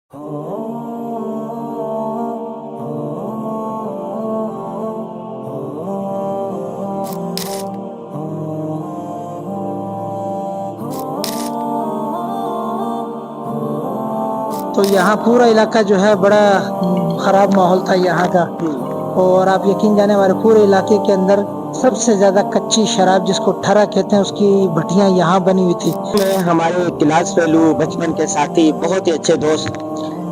تو یہاں پورا علاقہ جو ہے بڑا خراب ماحول تھا یہاں کا، اور آپ یقین جانے ہمارے پورے علاقے کے اندر سب سے زیادہ کچی شراب جس کو ٹھرا کہتے ہیں اس کی بھٹیاں یہاں بنی ہوئی تھی۔ میں ہمارے کلاس فیلو بچپن کے ساتھی بہت ہی اچھے دوست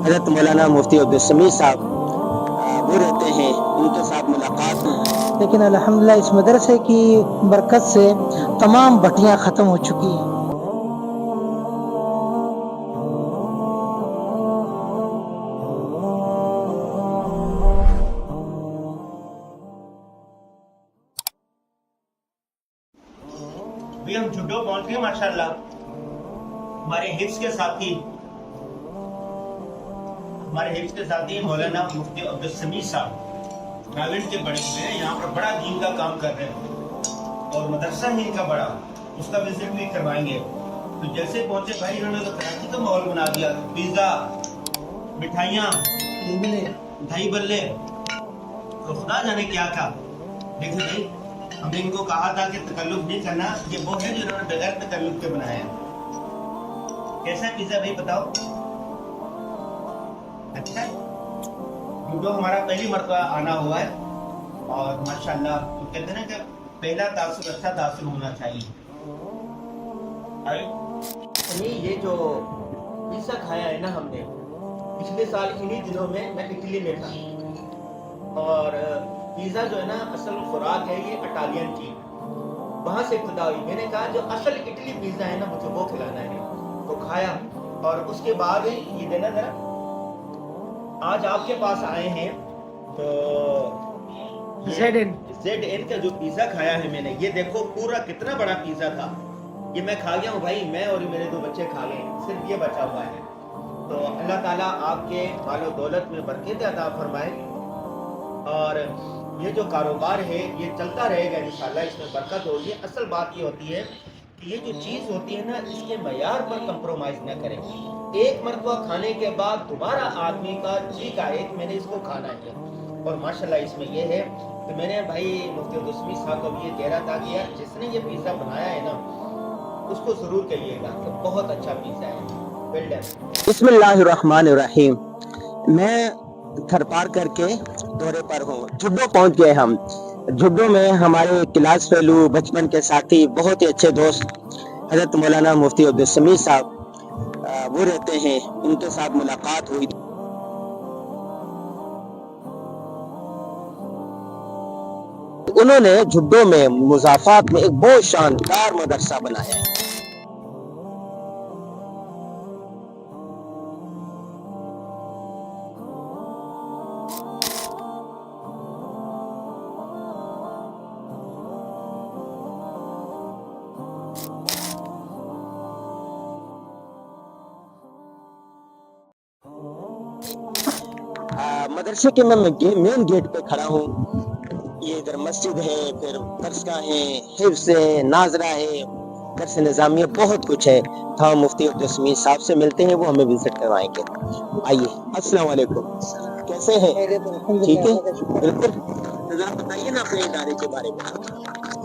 حضرت مولانا مفتی عبدالسمیع صاحب وہ رہتے ہیں، ان کے ساتھ ملاقات ہوئی، لیکن الحمدللہ اس مدرسے کی برکت سے تمام بھٹیاں ختم ہو چکی ہیں۔ بھی ہم جھڈو پہنچ گئے ماشاءاللہ۔ ہمارے حفظ کے ساتھی مولانا مفتی عبدالسمیع صاحب راولپنڈی کے بڑے ہوئے ہیں، یہاں پر بڑا دین کا کام کر رہے ہیں اور مدرسہ ہی ان کا بڑا، اس کا وزٹ بھی کروائیں گے۔ تو جیسے پہنچے بھائی انہوں نے تو کراچی کا ماحول بنا دیا، پیزا، مٹھائیاں، دہی بلے، تو خدا جانے کیا تھا۔ دیکھیں بھائی، ہم نے ان کو کہا تھا کہ تکلف نہیں کرنا، یہ وہ ہے جنہوں نے بغیر تکلف کے بنایا ہے۔ کیسا پیزا بھائی بتاؤ؟ اچھا ہے؟ جوڈو ہمارا پہلی مرتبہ آنا ہوا ہے اور ماشاءاللہ کہتے ہیں نا کہ پہلا تاثر اچھا تاثر ہونا چاہیے۔ یہ جو پیزا کھایا ہے نا ہم نے پچھلے سال انہی دنوں میں اٹلی میں تھا، اور پیزا جو ہے نا اصل خوراک ہے یہ اٹالین کی، وہاں سے ابتدا ہوئی۔ میں نے کہا جو اصل اٹلی پیزا ہے نا مجھے وہ کھلانا ہے، تو کھایا، اور اس کے بعد یہ دینا ذرا، آج آپ کے پاس آئے ہیں تو زیڈ این کا جو پیزا کھایا ہے میں نے، یہ دیکھو پورا کتنا بڑا پیزا تھا، یہ میں کھا گیا ہوں بھائی، میں اور میرے 2 بچے کھا گئے، صرف یہ بچا ہوا ہے۔ تو اللہ تعالیٰ آپ کے مال و دولت میں برکت عطا فرمائے، اور یہ جو کاروبار ہے یہ چلتا رہے گا انشاءاللہ، اس میں برکت ہوگی۔ اصل بات یہ ہوتی ہے کہ یہ جو چیز ہوتی ہے نا اس کے معیار پر کمپرومائز نہ کریں۔ ایک مرتبہ کھانے کے بعد دوبارہ آدمی کا جی کا ہے کہ میں نے اس کو کھانا ہے، اور ماشاءاللہ اس میں یہ ہے کہ میں نے بھائی مفتی عبدالسمیع صاحب کو بھی یہ کہہ رہا تھا کہ یار جس نے یہ پیزا بنایا ہے نا اس کو ضرور کہیے گا کہ بہت اچھا پیزا ہے۔ Well done. بسم اللہ الرحمن الرحیم۔ میں گھر پار کر کے دورے پر ہوں، جھڈو پہنچ گئے ہم۔ جھڈو میں ہمارے کلاس فیلو بچپن کے ساتھی بہت ہی اچھے دوست حضرت مولانا مفتی عبدالسمیع صاحب وہ رہتے ہیں، ان کے ساتھ ملاقات ہوئی۔ انہوں نے جھڈو میں مضافات میں ایک بہت شاندار مدرسہ بنایا ہے۔ مدرسے کے میں مین گیٹ پہ کھڑا ہوں، یہ ادھر مسجد ہے، پھر درسگاہ ہے، حفظ ہے، ناظرہ ہے، درس نظامیہ، بہت کچھ ہے۔ تو ہم مفتی عبدالسمیع صاحب سے ملتے ہیں، وہ ہمیں وزٹ کروائیں گے۔ آئیے، السلام علیکم، کیسے ہیں؟ ٹھیک ہے، بالکل۔ ذرا بتائیے نا اپنے ادارے کے بارے میں۔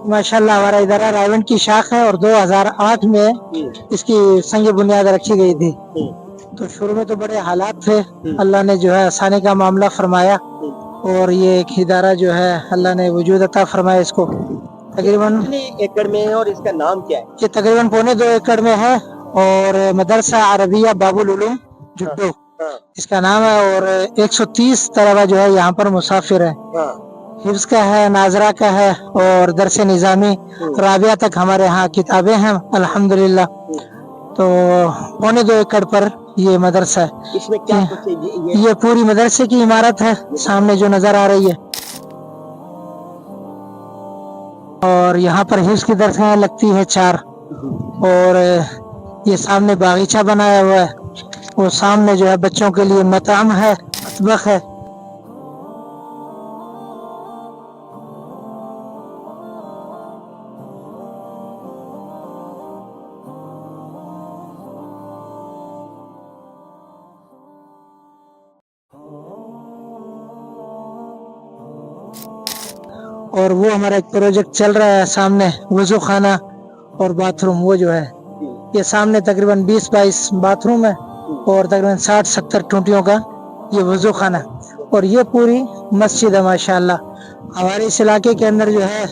ماشاءاللہ ہمارا ادارہ راولپنڈی کی شاخ ہے، اور 2008 میں اس کی سنگ بنیاد رکھی گئی تھی۔ تو شروع میں تو بڑے حالات تھے، اللہ نے جو ہے آسانی کا معاملہ فرمایا، اور یہ ایک ادارہ جو ہے اللہ نے وجود عطا فرمایا اس کو۔ تقریباً کتنے ایکڑ میں ہے اور اس کا نام کیا ہے؟ یہ تقریباً 2.25 ایکڑ میں ہے، اور مدرسہ عربیہ باب العلوم جھڈو اس کا نام ہے، اور 130 طلبہ جو ہے یہاں پر مسافر ہے۔ حفظ کا ہے، ناظرہ کا ہے، اور درس نظامی رابعہ تک ہمارے ہاں کتابیں ہیں الحمدللہ۔ تو 2.25 ایکڑ پر یہ مدرسہ ہے۔ اس میں کیا کچھ ہے؟ یہ پوری مدرسے کی عمارت ہے سامنے جو نظر آ رہی ہے، اور یہاں پر حفظ کی درسیں لگتی ہے 4، اور یہ سامنے باغیچہ بنایا ہوا ہے، وہ سامنے جو ہے بچوں کے لیے مطعم ہے، مطبخ ہے۔ और वो हमारा एक प्रोजेक्ट चल रहा है सामने, वजू खाना और बाथरूम, वो जो है ये सामने तकरीबन 20-22 बाथरूम है और तकरीबन 60-70 टूटियों का ये वजू खाना, और ये पूरी मस्जिद है माशाल्लाह। हमारे इस इलाके के अंदर जो है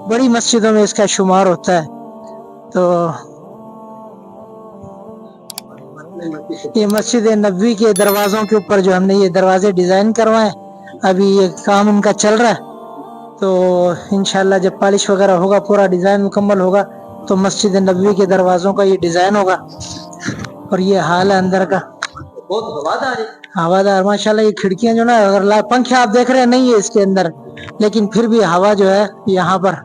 बड़ी मस्जिदों में इसका शुमार होता है। तो ये मस्जिद नबवी के दरवाज़ों के ऊपर जो हमने ये दरवाजे डिज़ाइन करवाए, अभी ये काम इनका चल रहा है, तो इंशाल्लाह जब पॉलिश वगैरह होगा, पूरा डिज़ाइन मुकम्मल होगा, तो मस्जिद नबवी के दरवाज़ों का ये डिज़ाइन होगा। और ये हाल है अंदर का, बहुत हवादार है। हवादार माशाल्लाह। ये खिड़कियां जो ना, अगर पंखे आप देख रहे हैं नहीं है इसके अंदर, लेकिन फिर भी हवा जो है यहाँ पर,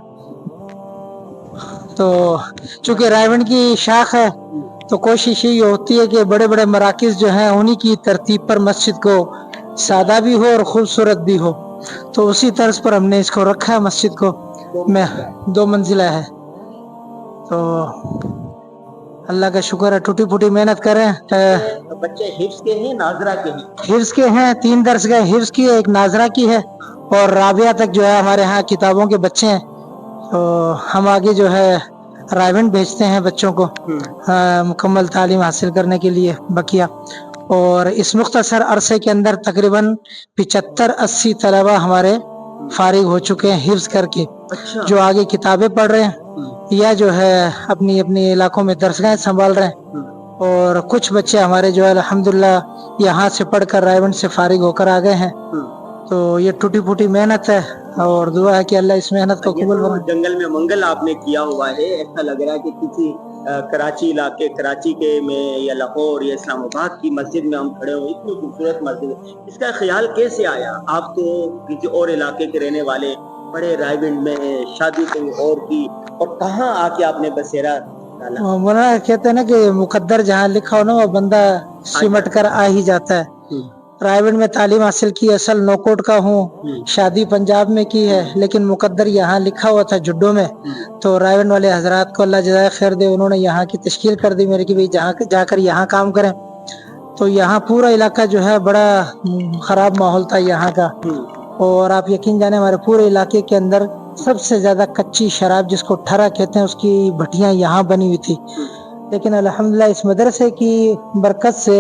तो चूंकि रायवंड की शाख है तो कोशिश ये होती है कि बड़े बड़े मराकिज जो हैं उन्हीं की तरतीब पर मस्जिद को सादा भी हो और खूबसूरत भी हो, तो उसी तर्ज पर हमने इसको रखा है मस्जिद को। मैं 2 मंजिला है, तो अल्लाह का शुक्र है, टूटी फूटी मेहनत करें। बच्चे हिफ्स के हैं, नाजरा के हैं? हिफ्स के हैं, 3 दर्स गए, हिफ्स की है, एक नाजरा की है, और राबिया तक जो है हमारे यहाँ किताबों के बच्चे हैं। तो हम आगे जो है रायवंड भेजते हैं बच्चों को मुकम्मल तालीम हासिल करने के लिए बकिया। और इस मुख्तसर अरसे के अंदर तकरीबन 75-80 तलबा हमारे फारिग हो चुके हैं हिफ्ज करके। अच्छा। जो आगे किताबें पढ़ रहे हैं या जो है अपनी अपनी इलाकों में दरसगाहें संभाल रहे हैं, और कुछ बच्चे हमारे जो है अल्हम्दुलिल्लाह यहाँ से पढ़कर रायवंड से फारिग होकर आ गए हैं। तो ये टूटी फूटी मेहनत है, और दुआ है कि अल्लाह इस मेहनत को कबूल फरमाए। जंगल में मंगल आपने किया हुआ है, ऐसा लग रहा है कि किसी कराची इलाके, कराची के में या लाहौर या इस्लामाबाद की मस्जिद में हम खड़े हुए। इतनी खूबसूरत मस्जिद है, इसका ख्याल कैसे आया? आप तो किसी और इलाके के रहने वाले, बड़े रायवंड में शादी कहीं और की, और कहाँ आके आपने बसेरा डाला? मौलाना कहते हैं ना कि मुकद्दर जहाँ लिखा हो ना, वो बंदा सिमट कर आ ही जाता है। रायवंड में तालीम हासिल की, असल नौकोट का हूँ, शादी पंजाब में की है, लेकिन मुकद्दर यहाँ लिखा हुआ था जुड्डो में। तो रायवंड वाले हजरात को अल्लाह जज़ाए खैर दे, उन्होंने यहाँ की तश्कील कर दी मेरे की भाई जहाँ जाकर यहाँ काम करें। तो यहाँ पूरा इलाका जो है बड़ा खराब माहौल था यहाँ का, और आप यकीन जाने हमारे पूरे इलाके के अंदर सबसे ज्यादा कच्ची शराब जिसको ठरा कहते हैं उसकी भट्टियां यहाँ बनी हुई थी। लेकिन अल्हम्दुलिल्लाह इस मदरसे की बरकत से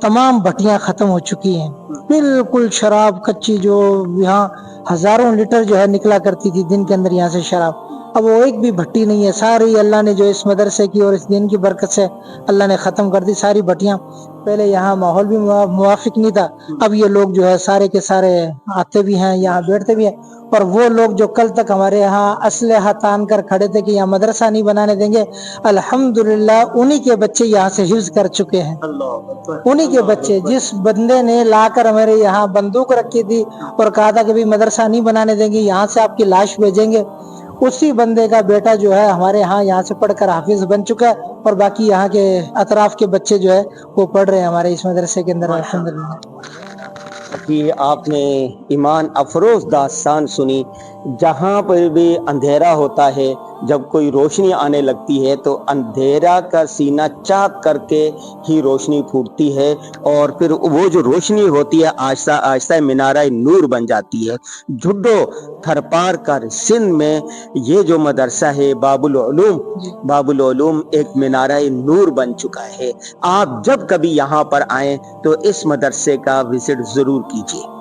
तमाम भट्टियां खत्म हो चुकी हैं, बिल्कुल शराब कच्ची जो यहाँ हजारों लीटर जो है निकला करती थी दिन के अंदर यहाँ से शराब, अब वो एक भी भट्टी नहीं है। सारी अल्लाह ने जो इस मदरसे की और इस दिन की बरकत से अल्लाह ने ख़त्म कर दी सारी भट्टियाँ। पहले यहाँ माहौल भी मुवाफिक नहीं था, अब ये लोग जो है सारे के सारे आते भी हैं, यहाँ बैठते भी हैं। और वो लोग जो कल तक हमारे यहाँ असलहा तान कर खड़े थे कि यहाँ मदरसा नहीं बनाने देंगे, अल्हम्दुलिल्लाह उन्हीं के बच्चे यहाँ से हिफ्ज कर चुके हैं। उन्हीं के बच्चे, जिस बंदे ने लाकर हमारे यहाँ बंदूक रखी थी और कहा था कि भाई मदरसा नहीं बनाने देंगे, यहाँ से आपकी लाश भेजेंगे, उसी बंदे का बेटा जो है हमारे यहाँ से पढ़कर हाफिज बन चुका है, और बाकी यहाँ के अतराफ के बच्चे जो है वो पढ़ रहे हैं हमारे इस मदरसे के अंदर अल्हम्दुलिल्लाह। कि आपने ईमान अफरोज दास्तान सुनी। जहाँ पर भी अंधेरा होता है, जब कोई रोशनी आने लगती है तो अंधेरा का सीना चाक करके ही रोशनी फूटती है, और फिर वो जो रोशनी होती है आहिस्ता आहिस्ता मीनारा नूर बन जाती है। झुड्डो थरपार कर सिंध में ये जो मदरसा है बाबुल उलूम एक मीनारा नूर बन चुका है। आप जब कभी यहाँ पर आएँ तो इस मदरसे का विजिट जरूर कीजिए।